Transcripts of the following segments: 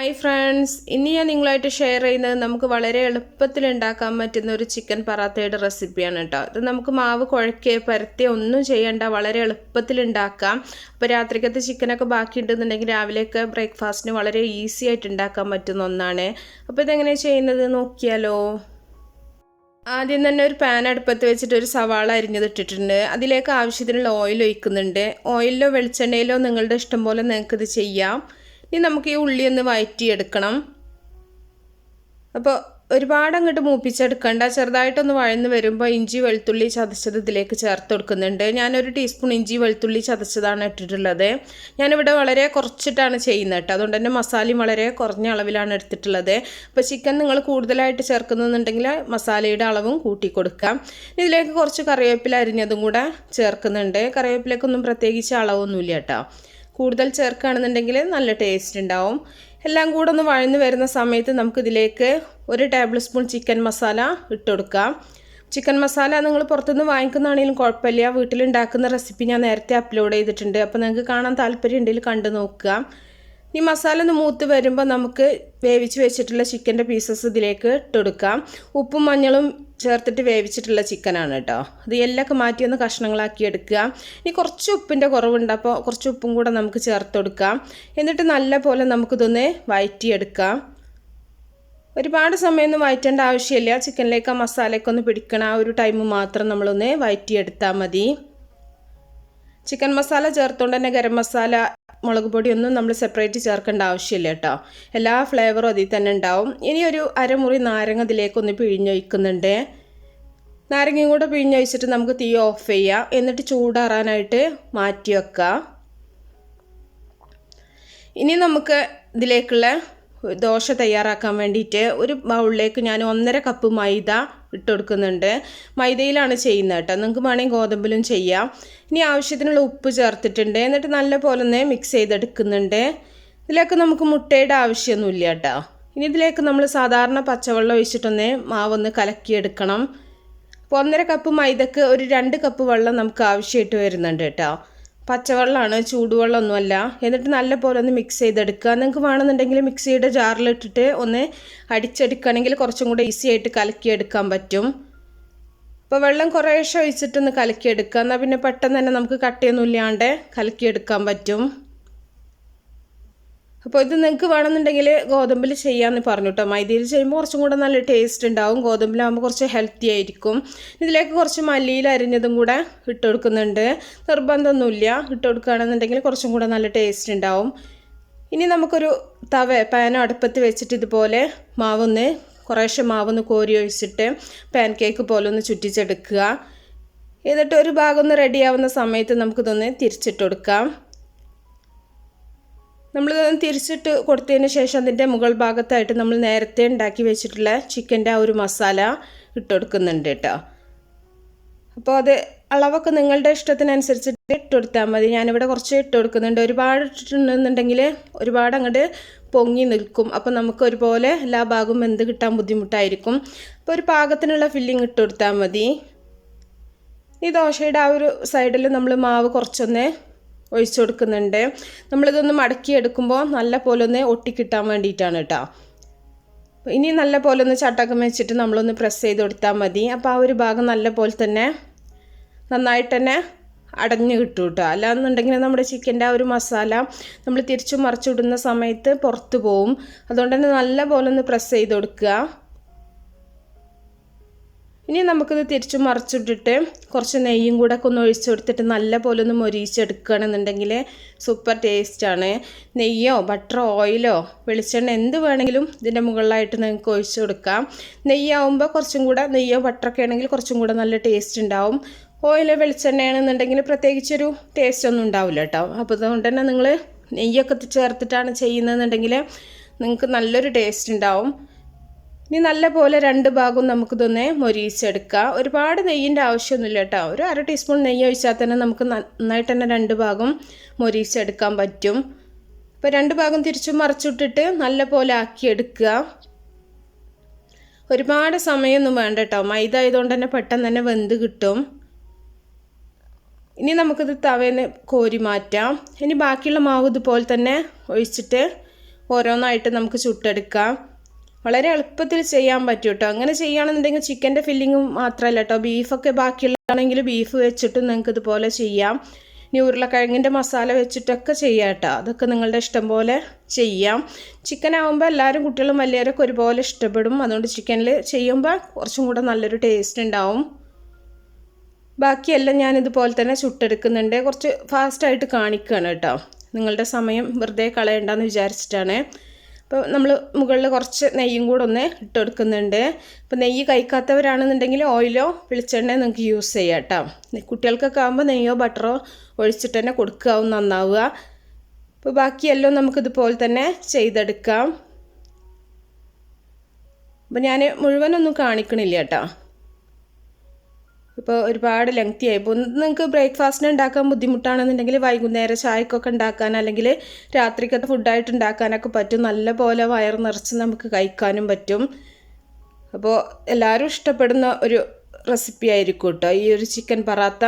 Hi friends, ഇനി ഞാൻ നിങ്ങളായിട്ട് ഷെയർ ചെയ്യുന്നത് നമുക്ക് വളരെ എളുപ്പത്തിൽ ഉണ്ടാക്കാൻ പറ്റുന്ന ഒരു ചിക്കൻ പറാത്തയുടെ റെസിപ്പിയാണ് കേട്ടോ. ഇത് നമുക്ക് മാവ് കുഴക്കുകയോ പരത്തുകയോ ഒന്നും ചെയ്യേണ്ട, വളരെ എളുപ്പത്തിൽ ഉണ്ടാക്കാം. അപ്പോൾ രാത്രിക്കത്തെ ചിക്കനൊക്കെ ബാക്കിയുണ്ടെന്നുണ്ടെങ്കിൽ രാവിലെയൊക്കെ ബ്രേക്ക്ഫാസ്റ്റിന് വളരെ ഈസി ആയിട്ട് ഉണ്ടാക്കാൻ പറ്റുന്ന ഒന്നാണ്. അപ്പോൾ ഇതെങ്ങനെയാണ് ചെയ്യുന്നത് നോക്കിയാലോ. ആദ്യം തന്നെ ഒരു പാൻ അടുപ്പത്ത് വെച്ചിട്ട് ഒരു സവാള അരിഞ്ഞതിട്ടിട്ടുണ്ട്. അതിലേക്ക് ആവശ്യത്തിനുള്ള ഓയിൽ ഒഴിക്കുന്നുണ്ട്. ഓയിലിലോ വെളിച്ചെണ്ണയിലോ നിങ്ങളുടെ ഇഷ്ടം പോലെ നിങ്ങൾക്കിത് ചെയ്യാം. ഇനി നമുക്ക് ഈ ഉള്ളി ഒന്ന് വഴറ്റിയെടുക്കണം. അപ്പോൾ ഒരുപാട് അങ്ങോട്ട് മൂപ്പിച്ചെടുക്കണ്ട, ചെറുതായിട്ടൊന്ന് വഴന്ന് വരുമ്പോൾ ഇഞ്ചി വെളുത്തുള്ളി ചതച്ചത് ഇതിലേക്ക് ചേർത്ത് കൊടുക്കുന്നുണ്ട്. ഞാനൊരു ടീസ്പൂൺ ഇഞ്ചി വെളുത്തുള്ളി ചതച്ചതാണ് ഇട്ടിട്ടുള്ളത്. ഞാനിവിടെ വളരെ കുറച്ചിട്ടാണ് ചെയ്യുന്നത് കേട്ടോ, അതുകൊണ്ട് തന്നെ മസാലയും വളരെ കുറഞ്ഞ അളവിലാണ് എടുത്തിട്ടുള്ളത്. അപ്പോൾ ചിക്കൻ നിങ്ങൾ കൂടുതലായിട്ട് ചേർക്കുന്നുണ്ടെങ്കിൽ മസാലയുടെ അളവും കൂട്ടി കൊടുക്കാം. ഇതിലേക്ക് കുറച്ച് കറിവേപ്പില അരിഞ്ഞതും കൂടെ ചേർക്കുന്നുണ്ട്. കറിവേപ്പിലേക്കൊന്നും പ്രത്യേകിച്ച് അളവൊന്നുമില്ല കേട്ടോ, കൂടുതൽ ചേർക്കുകയാണെന്നുണ്ടെങ്കിൽ നല്ല ടേസ്റ്റ് ഉണ്ടാവും. എല്ലാം കൂടെ ഒന്ന് വഴന്ന് വരുന്ന സമയത്ത് നമുക്കിതിലേക്ക് 1 ടേബിൾ സ്പൂൺ ചിക്കൻ മസാല ഇട്ട് കൊടുക്കാം. ചിക്കൻ മസാല നിങ്ങൾ പുറത്തുനിന്ന് വാങ്ങിക്കുന്നതാണെങ്കിലും കുഴപ്പമില്ല, വീട്ടിലുണ്ടാക്കുന്ന റെസിപ്പി ഞാൻ നേരത്തെ അപ്ലോഡ് ചെയ്തിട്ടുണ്ട്. അപ്പോൾ നിങ്ങൾക്ക് കാണാൻ താല്പര്യം ഉണ്ടെങ്കിൽ കണ്ടു നോക്കുക. ഈ മസാല ഒന്ന് മൂത്ത് വരുമ്പോൾ നമുക്ക് വേവിച്ച് വെച്ചിട്ടുള്ള ചിക്കൻ്റെ പീസസ് ഇതിലേക്ക് ഇട്ട് കൊടുക്കാം. ഉപ്പും മഞ്ഞളും ചേർത്തിട്ട് വേവിച്ചിട്ടുള്ള ചിക്കനാണ് കേട്ടോ. അത് എല്ലൊക്കെ മാറ്റി ഒന്ന് കഷ്ണങ്ങളാക്കി എടുക്കുക. ഇനി കുറച്ച് ഉപ്പിൻ്റെ കുറവുണ്ട്, അപ്പോൾ കുറച്ച് ഉപ്പും കൂടെ നമുക്ക് ചേർത്ത് കൊടുക്കാം. എന്നിട്ട് നല്ല പോലെ നമുക്കിതൊന്ന് വഴറ്റിയെടുക്കാം. ഒരുപാട് സമയമൊന്നും വഴറ്റേണ്ട ആവശ്യമില്ല, ചിക്കനിലേക്ക് ആ മസാലയൊക്കെ ഒന്ന് പിടിക്കണം. ആ ഒരു ടൈം മാത്രം നമ്മളൊന്ന് വഴറ്റിയെടുത്താൽ മതി. ചിക്കൻ മസാല ചേർത്തുകൊണ്ട് തന്നെ ഗരം മസാല, മുളക് പൊടിയൊന്നും നമ്മൾ സെപ്പറേറ്റ് ചേർക്കേണ്ട ആവശ്യമില്ല കേട്ടോ, എല്ലാ ഫ്ലേവറും അതിൽ തന്നെ ഉണ്ടാവും. ഇനി ഒരു അരമുറി നാരങ്ങ ഇതിലേക്കൊന്ന് പിഴിഞ്ഞൊഴിക്കുന്നുണ്ട്. നാരങ്ങയും കൂടെ പിഴിഞ്ഞൊഴിച്ചിട്ട് നമുക്ക് തീ ഓഫ് ചെയ്യാം. എന്നിട്ട് ചൂടാറാനായിട്ട് മാറ്റി വെക്കാം. ഇനി നമുക്ക് ഇതിലേക്കുള്ള ദോശ തയ്യാറാക്കാൻ വേണ്ടിയിട്ട് ഒരു ബൗളിലേക്ക് ഞാൻ 1.5 കപ്പ് മൈദ ഇട്ട് കൊടുക്കുന്നുണ്ട്. മൈദയിലാണ് ചെയ്യുന്നത് കേട്ടോ, നിങ്ങൾക്ക് വേണമെങ്കിൽ ഗോതമ്പിലും ചെയ്യാം. ഇനി ആവശ്യത്തിനുള്ള ഉപ്പ് ചേർത്തിട്ടുണ്ട്. എന്നിട്ട് നല്ല പോലെ ഒന്ന് മിക്സ് ചെയ്തെടുക്കുന്നുണ്ട്. ഇതിലേക്ക് നമുക്ക് മുട്ടയുടെ ആവശ്യമൊന്നുമില്ല കേട്ടോ. ഇനി ഇതിലേക്ക് നമ്മൾ സാധാരണ പച്ചവെള്ളം ഒഴിച്ചിട്ടൊന്ന് മാവൊന്ന് കലക്കിയെടുക്കണം. അപ്പോൾ 1.5 കപ്പ് മൈദക്ക് ഒരു 2 കപ്പ് വെള്ളം നമുക്ക് ആവശ്യമായിട്ട് വരുന്നുണ്ട് കേട്ടോ. പച്ചവെള്ളമാണ്, ചൂടുവെള്ളമൊന്നുമല്ല. എന്നിട്ട് നല്ല പോലെ ഒന്ന് മിക്സ് ചെയ്തെടുക്കുക. നിങ്ങൾക്ക് വേണമെന്നുണ്ടെങ്കിൽ മിക്സിയുടെ ജാറിലിട്ടിട്ട് ഒന്ന് അടിച്ചെടുക്കുകയാണെങ്കിൽ കുറച്ചും കൂടെ ഈസി ആയിട്ട് കലക്കിയെടുക്കാൻ പറ്റും. അപ്പോൾ വെള്ളം കുറേശ്ശെ ഒഴിച്ചിട്ടൊന്ന് കലക്കിയെടുക്കുക, എന്നാൽ പിന്നെ പെട്ടെന്ന് തന്നെ നമുക്ക് കട്ടിയൊന്നും ഇല്ലാണ്ട് കലക്കിയെടുക്കാൻ പറ്റും. അപ്പോൾ ഇത് നിങ്ങൾക്ക് വേണമെന്നുണ്ടെങ്കിൽ ഗോതമ്പിൽ ചെയ്യാമെന്ന് പറഞ്ഞു കേട്ടോ. മൈദയിൽ ചെയ്യുമ്പോൾ കുറച്ചും കൂടെ നല്ല ടേസ്റ്റ് ഉണ്ടാവും, ഗോതമ്പിലാകുമ്പോൾ കുറച്ച് ഹെൽത്തി ആയിരിക്കും. ഇതിലേക്ക് കുറച്ച് മല്ലിയിൽ അരിഞ്ഞതും കൂടെ ഇട്ട് കൊടുക്കുന്നുണ്ട്. നിർബന്ധമൊന്നുമില്ല, ഇട്ട് കൊടുക്കുകയാണെന്നുണ്ടെങ്കിൽ കുറച്ചും കൂടെ നല്ല ടേസ്റ്റ് ഉണ്ടാവും. ഇനി നമുക്കൊരു പാനോ അടുപ്പത്ത് വെച്ചിട്ട് ഇതുപോലെ കുറേശ്ശെ മാവൊന്ന് കോരി ഒഴിച്ചിട്ട് പാൻ കേക്ക് പോലെ ഒന്ന് ചുറ്റിച്ചെടുക്കുക. എന്നിട്ട് ഒരു ഭാഗം ഒന്ന് റെഡിയാവുന്ന സമയത്ത് നമുക്കിതൊന്ന് തിരിച്ചിട്ട് കൊടുക്കാം. നമ്മളിതൊന്ന് തിരിച്ചിട്ട് കൊടുത്തതിന് ശേഷം അതിൻ്റെ മുകൾ ഭാഗത്തായിട്ട് നമ്മൾ നേരത്തെ ഉണ്ടാക്കി വെച്ചിട്ടുള്ള ചിക്കൻ്റെ ആ ഒരു മസാല ഇട്ട് കൊടുക്കുന്നുണ്ട് കേട്ടോ. അപ്പോൾ അത് അളവൊക്കെ നിങ്ങളുടെ ഇഷ്ടത്തിനനുസരിച്ചിട്ട് ഇട്ട് കൊടുത്താൽ മതി. ഞാനിവിടെ കുറച്ച് ഇട്ട് കൊടുക്കുന്നുണ്ട്. ഒരുപാട് ഇട്ടിട്ടുണ്ടെന്നുണ്ടെങ്കിൽ ഒരുപാട് അങ്ങോട്ട് പൊങ്ങി നിൽക്കും. അപ്പോൾ നമുക്ക് ഒരുപോലെ എല്ലാ ഭാഗവും വെന്ത് കിട്ടാൻ ബുദ്ധിമുട്ടായിരിക്കും. അപ്പോൾ ഒരു പാകത്തിനുള്ള ഫില്ലിങ് ഇട്ട് കൊടുത്താൽ മതി. ഈ ദോശയുടെ ആ ഒരു സൈഡിൽ നമ്മൾ മാവ് കുറച്ചൊന്ന് ഒഴിച്ചു കൊടുക്കുന്നുണ്ട്. നമ്മളിതൊന്ന് മടക്കിയെടുക്കുമ്പോൾ നല്ല പോലെ ഒന്ന് ഒട്ടിക്കിട്ടാൻ വേണ്ടിയിട്ടാണ് കേട്ടോ. ഇനി നല്ല പോലെ ഒന്ന് ചട്ടക്കം വെച്ചിട്ട് നമ്മളൊന്ന് പ്രസ് ചെയ്ത് കൊടുത്താൽ മതി. അപ്പോൾ ആ ഒരു ഭാഗം നല്ല പോലെ തന്നെ നന്നായിട്ട് തന്നെ അടഞ്ഞു കിട്ടും കേട്ടോ. അല്ലാന്നുണ്ടെങ്കിൽ നമ്മുടെ ചിക്കൻ്റെ ആ ഒരു മസാല നമ്മൾ തിരിച്ചു മറിച്ചിടുന്ന സമയത്ത് പുറത്ത് പോവും. അതുകൊണ്ട് തന്നെ നല്ല പോലെ ഒന്ന് പ്രസ് ചെയ്ത് കൊടുക്കുക. ഇനി നമുക്കിത് തിരിച്ചു മറിച്ചിട്ടിട്ട് കുറച്ച് നെയ്യും കൂടെ ഒക്കെ ഒന്ന് ഒഴിച്ചു കൊടുത്തിട്ട് നല്ല പോലെ ഒന്ന് മൊരിയിച്ചെടുക്കുകയാണെന്നുണ്ടെങ്കിൽ സൂപ്പർ ടേസ്റ്റാണ്. നെയ്യോ ബട്ടറോ ഓയിലോ വെളിച്ചെണ്ണ എന്ത് വേണമെങ്കിലും ഇതിൻ്റെ മുകളിലായിട്ട് നിങ്ങൾക്ക് ഒഴിച്ചു കൊടുക്കാം. നെയ്യാവുമ്പോൾ കുറച്ചും കൂടെ, നെയ്യോ ബട്ടറൊക്കെ ആണെങ്കിൽ കുറച്ചും കൂടെ നല്ല ടേസ്റ്റ് ഉണ്ടാവും. ഓയിലോ വെളിച്ചെണ്ണയാണെന്നുണ്ടെങ്കിൽ പ്രത്യേകിച്ചൊരു ടേസ്റ്റ് ഒന്നും ഉണ്ടാവില്ല കേട്ടോ. അപ്പോൾ അതുകൊണ്ട് തന്നെ നിങ്ങൾ നെയ്യൊക്കെ ചേർത്തിട്ടാണ് ചെയ്യുന്നതെന്നുണ്ടെങ്കിൽ നിങ്ങൾക്ക് നല്ലൊരു ടേസ്റ്റ് ഉണ്ടാവും. ഇനി നല്ല പോലെ 2 ഭാഗവും നമുക്കിതൊന്ന് മൊരിയിച്ചെടുക്കുക. ഒരുപാട് നെയ്യിൻ്റെ ആവശ്യമൊന്നുമില്ല കേട്ടോ. ഒരു 1/2 ടീസ്പൂൺ നെയ്യ് ഒഴിച്ചാൽ തന്നെ നമുക്ക് നന്നായിട്ട് തന്നെ 2 ഭാഗം മൊരിയിച്ചെടുക്കാൻ പറ്റും. അപ്പോൾ 2 ഭാഗം തിരിച്ചും മറിച്ചിട്ടിട്ട് നല്ല പോലെ ആക്കിയെടുക്കുക. ഒരുപാട് സമയമൊന്നും വേണ്ട കേട്ടോ, മൈദ ആയതുകൊണ്ട് തന്നെ പെട്ടെന്ന് തന്നെ വെന്ത് കിട്ടും. ഇനി നമുക്കിത് തവേന്ന് കോരി മാറ്റാം. ഇനി ബാക്കിയുള്ള മാവ് ഇതുപോലെ തന്നെ ഒഴിച്ചിട്ട് ഓരോന്നായിട്ട് നമുക്ക് ചുട്ടെടുക്കാം. വളരെ എളുപ്പത്തിൽ ചെയ്യാൻ പറ്റും കേട്ടോ. അങ്ങനെ ചെയ്യുകയാണെന്നുണ്ടെങ്കിൽ ചിക്കൻ്റെ ഫില്ലിങ്ങും മാത്രമല്ല കേട്ടോ, ബീഫൊക്കെ ബാക്കിയുള്ളതാണെങ്കിൽ ബീഫ് വെച്ചിട്ടും നിങ്ങൾക്ക് ഇതുപോലെ ചെയ്യാം. ഇനി ഉരുളക്കിഴങ്ങിൻ്റെ മസാല വെച്ചിട്ടൊക്കെ ചെയ്യാം കേട്ടോ. അതൊക്കെ നിങ്ങളുടെ ഇഷ്ടം പോലെ ചെയ്യാം. ചിക്കൻ ആകുമ്പോൾ എല്ലാവരും കുട്ടികളും വലിയവരൊക്കെ ഒരുപോലെ ഇഷ്ടപ്പെടും. അതുകൊണ്ട് ചിക്കനിൽ ചെയ്യുമ്പോൾ കുറച്ചും കൂടെ നല്ലൊരു ടേസ്റ്റ് ഉണ്ടാവും. ബാക്കിയെല്ലാം ഞാനിതുപോലെ തന്നെ ചുട്ടെടുക്കുന്നുണ്ട്. കുറച്ച് ഫാസ്റ്റായിട്ട് കാണിക്കുകയാണ് കേട്ടോ, നിങ്ങളുടെ സമയം വെറുതെ കളയണ്ടെന്ന് വിചാരിച്ചിട്ടാണ്. അപ്പോൾ നമ്മൾ മുകളിൽ കുറച്ച് നെയ്യും കൂടെ ഒന്ന് ഇട്ടെടുക്കുന്നുണ്ട്. അപ്പോൾ നെയ്യ് കഴിക്കാത്തവരാണെന്നുണ്ടെങ്കിൽ ഓയിലോ വെളിച്ചെണ്ണയോ നിങ്ങൾക്ക് യൂസ് ചെയ്യാം കേട്ടോ. കുട്ടികൾക്കൊക്കെ ആകുമ്പോൾ നെയ്യോ ബട്ടറോ ഒഴിച്ചിട്ട് തന്നെ കൊടുക്കാവും നന്നാവുക. അപ്പോൾ ബാക്കിയെല്ലാം നമുക്കിതുപോലെ തന്നെ ചെയ്തെടുക്കാം. അപ്പോൾ ഞാൻ മുഴുവനൊന്നും കാണിക്കണില്ല കേട്ടോ, ഇപ്പോൾ ഒരുപാട് ലെങ്തി ആയി. ഇപ്പോൾ നിങ്ങൾക്ക് ബ്രേക്ക്ഫാസ്റ്റിന് ഉണ്ടാക്കാൻ ബുദ്ധിമുട്ടാണെന്നുണ്ടെങ്കിൽ വൈകുന്നേരം ചായക്കൊക്കെ ഉണ്ടാക്കാൻ അല്ലെങ്കിൽ രാത്രിക്കത്തെ ഫുഡായിട്ട് ഉണ്ടാക്കാനൊക്കെ പറ്റും. നല്ല പോലെ വയർ നിറച്ച് നമുക്ക് കഴിക്കാനും പറ്റും. അപ്പോൾ എല്ലാവരും ഇഷ്ടപ്പെടുന്ന ഒരു റെസിപ്പി ആയിരിക്കും കേട്ടോ ഈ ഒരു ചിക്കൻ പറാത്ത.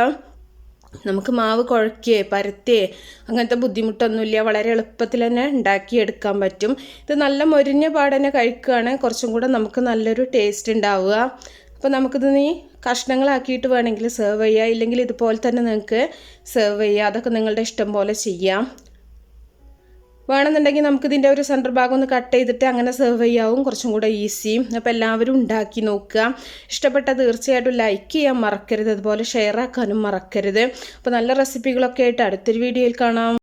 നമുക്ക് മാവ് കുഴക്കുകയോ പരത്തുകയോ അങ്ങനത്തെ ബുദ്ധിമുട്ടൊന്നുമില്ല. വളരെ എളുപ്പത്തിൽ തന്നെ ഉണ്ടാക്കിയെടുക്കാൻ പറ്റും. ഇത് നല്ല മൊരിഞ്ഞ പാടന്നെ കഴിക്കുകയാണ് കുറച്ചും കൂടെ നമുക്ക് നല്ലൊരു ടേസ്റ്റ് ഉണ്ടാവുക. അപ്പോൾ നമുക്കിത് കഷ്ണങ്ങളാക്കിയിട്ട് വേണമെങ്കിൽ സെർവ് ചെയ്യുക, ഇല്ലെങ്കിൽ ഇതുപോലെ തന്നെ നിങ്ങൾക്ക് സെർവ് ചെയ്യുക. അതൊക്കെ നിങ്ങളുടെ ഇഷ്ടം പോലെ ചെയ്യാം. വേണമെന്നുണ്ടെങ്കിൽ നമുക്കിതിൻ്റെ ഒരു സെൻറ്റർ ഭാഗം ഒന്ന് കട്ട് ചെയ്തിട്ട് അങ്ങനെ സെർവ് ചെയ്യാവും, കുറച്ചും കൂടെ ഈസി. അപ്പോൾ എല്ലാവരും ഉണ്ടാക്കി നോക്കുക. ഇഷ്ടപ്പെട്ട തീർച്ചയായിട്ടും ലൈക്ക് ചെയ്യാൻ മറക്കരുത്, അതുപോലെ ഷെയർ ആക്കാനും മറക്കരുത്. അപ്പോൾ നല്ല റെസിപ്പികളൊക്കെ ആയിട്ട് അടുത്തൊരു വീഡിയോയിൽ കാണാം.